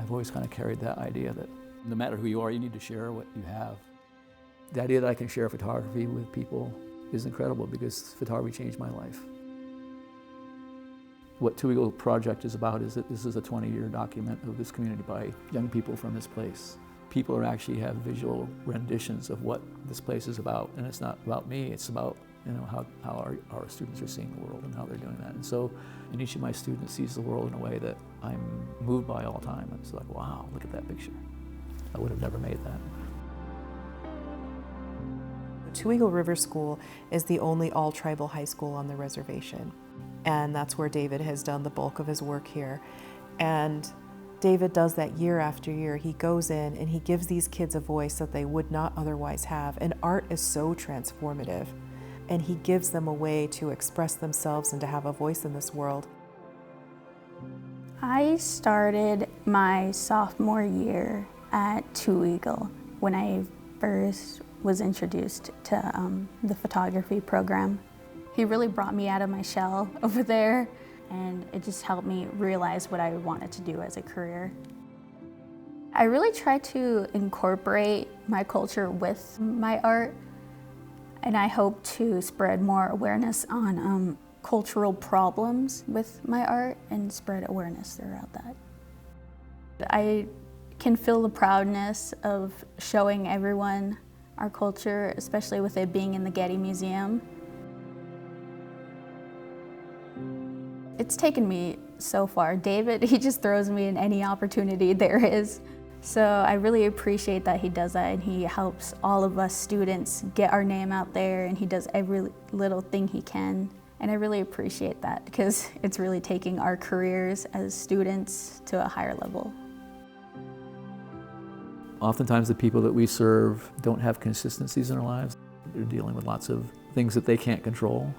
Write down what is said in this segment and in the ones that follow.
I've always kind of carried that idea that no matter who you are, you need to share what you have. The idea that I can share photography with people is incredible because photography changed my life. What Two Eagle Project is about is that this is a 20-year document of this community by young people from this place. People are actually have visual renditions of what this place is about, and it's not about me, it's about how our students are seeing the world and how they're doing that. And so, and each of my students sees the world in a way that I'm moved by all the time. It's like, wow, look at that picture. I would have never made that. Two Eagle River School is the only all-tribal high school on the reservation. And that's where David has done the bulk of his work here. And David does that year after year. He goes in and he gives these kids a voice that they would not otherwise have. And art is so transformative. And he gives them a way to express themselves and to have a voice in this world. I started my sophomore year at Two Eagle when I first was introduced to the photography program. He really brought me out of my shell over there, and it just helped me realize what I wanted to do as a career. I really try to incorporate my culture with my art, and I hope to spread more awareness on cultural problems with my art and spread awareness throughout that. I can feel the proudness of showing everyone our culture, especially with it being in the Getty Museum. It's taken me so far. David, he just throws me in any opportunity there is. So I really appreciate that he does that, and he helps all of us students get our name out there, and he does every little thing he can. And I really appreciate that because it's really taking our careers as students to a higher level. Oftentimes the people that we serve don't have consistencies in their lives. They're dealing with lots of things that they can't control.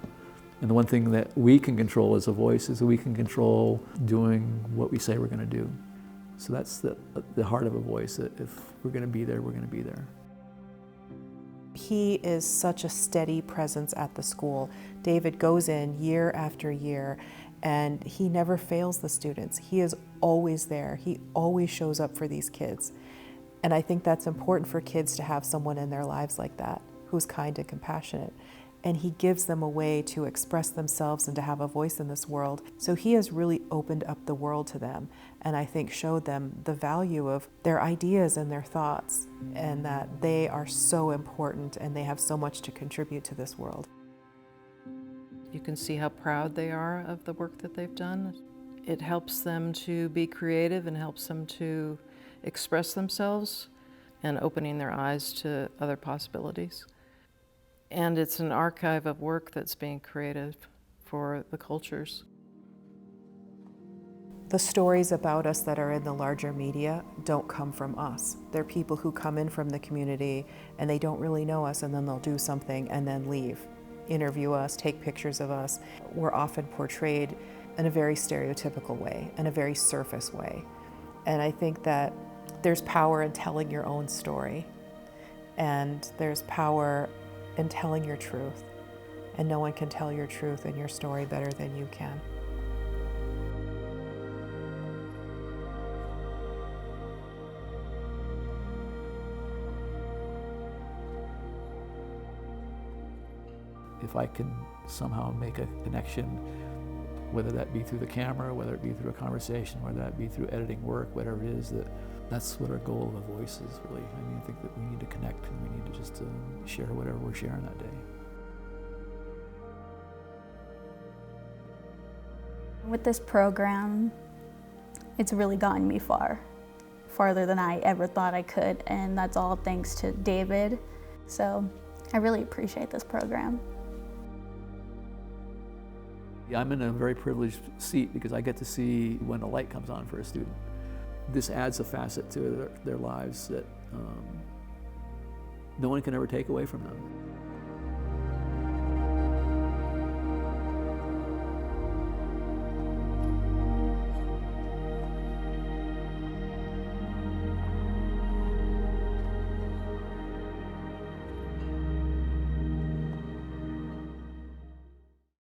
And the one thing that we can control as a voice is that we can control doing what we say we're going to do. So that's the heart of a voice, that if we're going to be there, we're going to be there. He is such a steady presence at the school. David goes in year after year, and he never fails the students. He is always there. He always shows up for these kids. And I think that's important for kids to have someone in their lives like that, who's kind and compassionate. And he gives them a way to express themselves and to have a voice in this world. So he has really opened up the world to them, and I think showed them the value of their ideas and their thoughts, and that they are so important and they have so much to contribute to this world. You can see how proud they are of the work that they've done. It helps them to be creative and helps them to express themselves and opening their eyes to other possibilities. And it's an archive of work that's being created for the cultures. The stories about us that are in the larger media don't come from us. They're people who come in from the community and they don't really know us, and then they'll do something and then leave, interview us, take pictures of us. We're often portrayed in a very stereotypical way, in a very surface way. And I think that there's power in telling your own story, and there's power in telling your truth, and no one can tell your truth and your story better than you can. If I can somehow make a connection, whether that be through the camera, whether it be through a conversation, whether that be through editing work, whatever it is, that's what our goal of a voice is, really. I mean, I think that we need to connect, and we need to just share whatever we're sharing that day. With this program, it's really gotten me farther than I ever thought I could, and that's all thanks to David. So I really appreciate this program. I'm in a very privileged seat because I get to see when the light comes on for a student. This adds a facet to their lives that no one can ever take away from them.